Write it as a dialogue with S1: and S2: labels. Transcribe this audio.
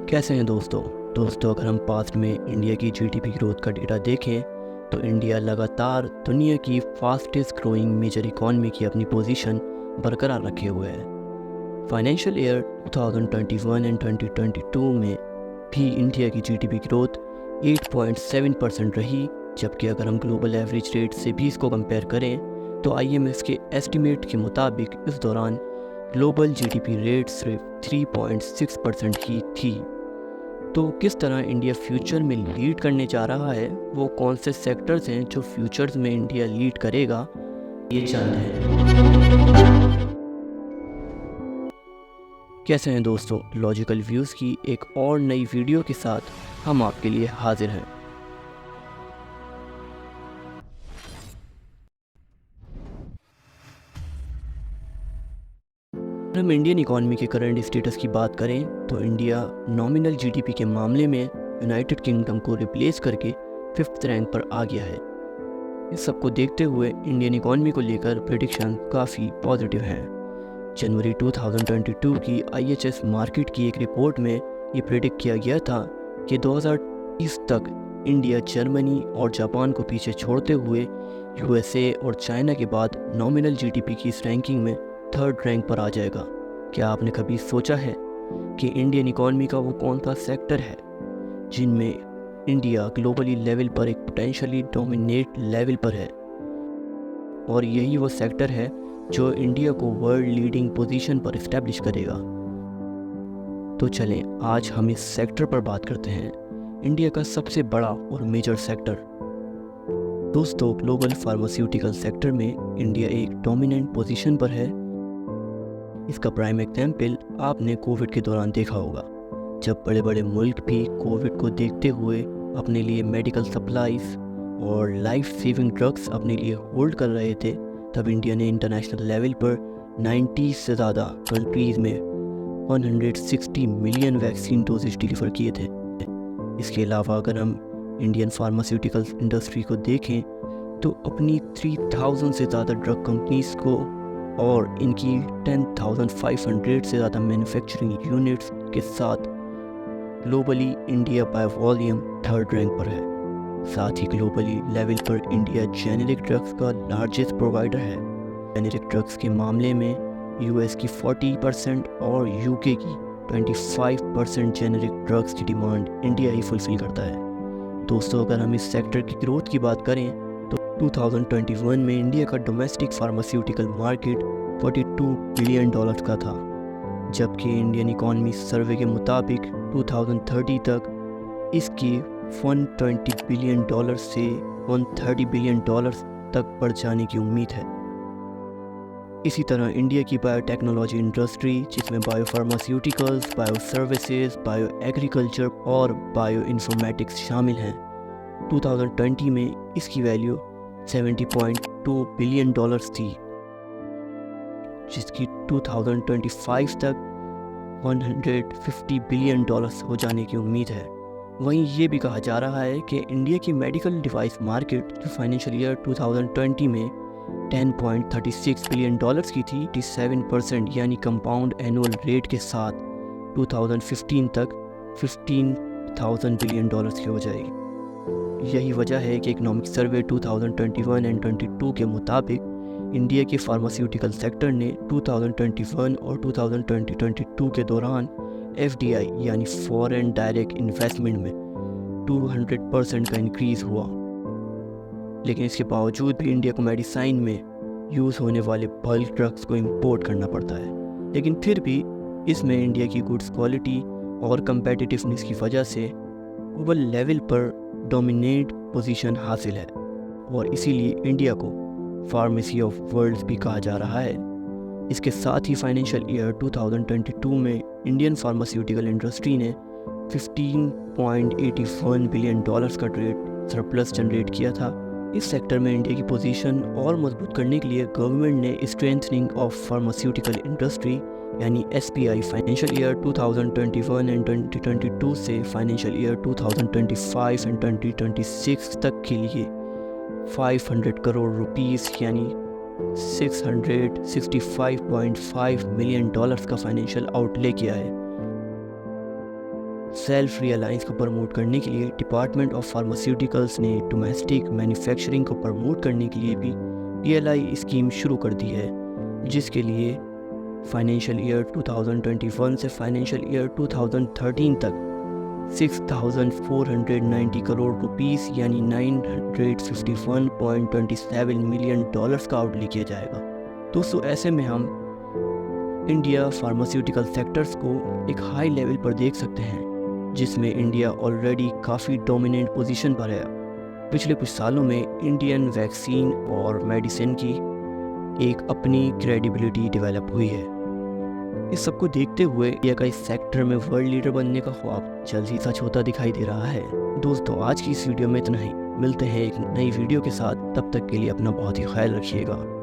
S1: कैसे हैं दोस्तों अगर हम पास्ट में इंडिया की जीडीपी ग्रोथ का डेटा देखें तो इंडिया लगातार दुनिया की फास्टेस्ट ग्रोइंग मेजर इकॉनमी की अपनी पोजीशन बरकरार रखे हुए है। फाइनेंशियल ईयर 2021 एंड 2022 में भी इंडिया की जीडीपी ग्रोथ 8.7% रही, जबकि अगर हम ग्लोबल एवरेज रेट से भी इसको कंपेयर करें तो आईएमएफ के एस्टिमेट के मुताबिक इस दौरान ग्लोबल जीडीपी रेट सिर्फ 3.6% ही थी। तो किस तरह इंडिया फ्यूचर में लीड करने जा रहा है, वो कौन से सेक्टर्स हैं जो फ्यूचर्स में इंडिया लीड करेगा, ये जानते हैं। कैसे हैं दोस्तों, लॉजिकल व्यूज़ की एक और नई वीडियो के साथ हम आपके लिए हाजिर हैं। अगर हम इंडियन इकॉनमी के करंट स्टेटस की बात करें तो इंडिया नॉमिनल जीडीपी के मामले में यूनाइटेड किंगडम को रिप्लेस करके 5th रैंक पर आ गया है। इस सब को देखते हुए इंडियन इकॉनमी को लेकर प्रेडिक्शन काफ़ी पॉजिटिव हैं। जनवरी 2022 की IHS मार्केट की एक रिपोर्ट में ये प्रेडिक्ट किया गया था कि 2030 तक इंडिया जर्मनी और जापान को पीछे छोड़ते हुए USA और चाइना के बाद नॉमिनल जीडीपी की इस रैंकिंग में 3rd रैंक पर आ जाएगा। क्या आपने कभी सोचा है कि इंडियन इकॉनमी का वो कौन सा सेक्टर है जिनमें इंडिया ग्लोबली लेवल पर एक पोटेंशियली डोमिनेट लेवल पर है, और यही वो सेक्टर है जो इंडिया को वर्ल्ड लीडिंग पोजीशन पर इस्टेब्लिश करेगा। तो चलें आज हम इस सेक्टर पर बात करते हैं, इंडिया का सबसे बड़ा और मेजर सेक्टर। दोस्तों, ग्लोबल फार्मास्यूटिकल सेक्टर में इंडिया एक डोमिनेंट पोजीशन पर है। इसका प्राइम एग्जाम्पल आपने कोविड के दौरान देखा होगा, जब बड़े बड़े मुल्क भी कोविड को देखते हुए अपने लिए मेडिकल सप्लाईज और लाइफ सेविंग ड्रग्स अपने लिए होल्ड कर रहे थे, तब इंडिया ने इंटरनेशनल लेवल पर 90 से ज़्यादा कंट्रीज़ में 160 मिलियन वैक्सीन डोजेज डिलीवर किए थे। इसके अलावा अगर हम इंडियन फार्मास्यूटिकल इंडस्ट्री को देखें तो अपनी 3000 से ज़्यादा ड्रग कंपनीज़ को और इनकी 10,500 से ज़्यादा मैन्युफैक्चरिंग यूनिट्स के साथ globally India by volume 3rd rank पर है। साथ ही ग्लोबली लेवल पर इंडिया जेनेरिक ड्रग्स का लार्जेस्ट प्रोवाइडर है। जेनेरिक ड्रग्स के मामले में US की 40% और UK की 25% जेनेरिक ड्रग्स की डिमांड इंडिया ही फुलफिल करता है। दोस्तों, अगर हम इस सेक्टर की ग्रोथ की बात करें तो 2021 में इंडिया का डोमेस्टिक फार्मास्यूटिकल मार्केट $42 बिलियन का था, जबकि इंडियन इकॉनमी सर्वे के मुताबिक 2030 तक इसकी $120 बिलियन से $130 बिलियन तक बढ़ जाने की उम्मीद है। इसी तरह इंडिया की बायोटेक्नोलॉजी इंडस्ट्री, जिसमें biopharmaceuticals, bio services, bio agriculture और बायो इंफॉर्मेटिक्स शामिल हैं, 2020 में इसकी वैल्यू $70.2 बिलियन थी, जिसकी 2025 तक $150 बिलियन हो जाने की उम्मीद है। वहीं ये भी कहा जा रहा है कि इंडिया की मेडिकल डिवाइस मार्केट जो फाइनेंशियल ईयर 2020 में 10.36 बिलियन की थी, 87% यानी कंपाउंड एनुअल रेट के साथ 2015 तक 15,000 बिलियन की हो जाएगी। यही वजह है कि इकोनॉमिक सर्वे 2021 एंड 22 के मुताबिक इंडिया के फार्मास्यूटिकल सेक्टर ने 2021 और 2022 के दौरान FDI यानी फॉरेन डायरेक्ट इन्वेस्टमेंट में 200% का इंक्रीज़ हुआ। लेकिन इसके बावजूद भी इंडिया को मेडिसाइन में यूज़ होने वाले बल्क ड्रग्स को इंपोर्ट करना पड़ता है, लेकिन फिर भी इसमें इंडिया की गुड्स क्वालिटी और कंपेटिटिवनेस की वजह से ग्लोबल लेवल पर डोमिनेट पोजीशन हासिल है, और इसीलिए इंडिया को फार्मेसी ऑफ वर्ल्ड भी कहा जा रहा है। इसके साथ ही फाइनेंशियल ईयर 2022 में इंडियन फार्मास्यूटिकल इंडस्ट्री ने $15.81 बिलियन का ट्रेड सरप्लस जनरेट किया था। इस सेक्टर में इंडिया की पोजीशन और मजबूत करने के लिए गवर्नमेंट ने स्ट्रेंथनिंग ऑफ फार्मास्यूटिकल इंडस्ट्री यानी SPI फाइनेंशियल ईयर 2021 एंड 2022 से फाइनेंशियल ईयर 2025 एंड 2026 तक के लिए 500 करोड़ रुपीस यानी $665.5 मिलियन का फाइनेंशियल आउटले किया है। सेल्फ रिलायंस को प्रमोट करने के लिए डिपार्टमेंट ऑफ फार्मास्यूटिकल्स ने डोमेस्टिक मैन्युफैक्चरिंग को प्रमोट करने के लिए भी PLI स्कीम शुरू कर दी है, जिसके लिए फाइनेंशियल ईयर 2021 से फाइनेंशियल ईयर 2013 तक 6,490 करोड़ रुपीस यानी $951.27 मिलियन का आउटले किया जाएगा। दोस्तों, ऐसे में हम इंडिया फार्मास्यूटिकल सेक्टर्स को एक हाई लेवल पर देख सकते हैं, जिसमें इंडिया ऑलरेडी काफ़ी डोमिनेंट पोजीशन पर है। पिछले कुछ सालों में इंडियन वैक्सीन और मेडिसिन की एक अपनी क्रेडिबिलिटी डेवलप हुई है। इस सबको देखते हुए इंडिया का इस सेक्टर में वर्ल्ड लीडर बनने का ख्वाब जल्द ही सच होता दिखाई दे रहा है। दोस्तों, आज की इस वीडियो में इतना ही। मिलते हैं एक नई वीडियो के साथ, तब तक के लिए अपना बहुत ही ख्याल रखिएगा।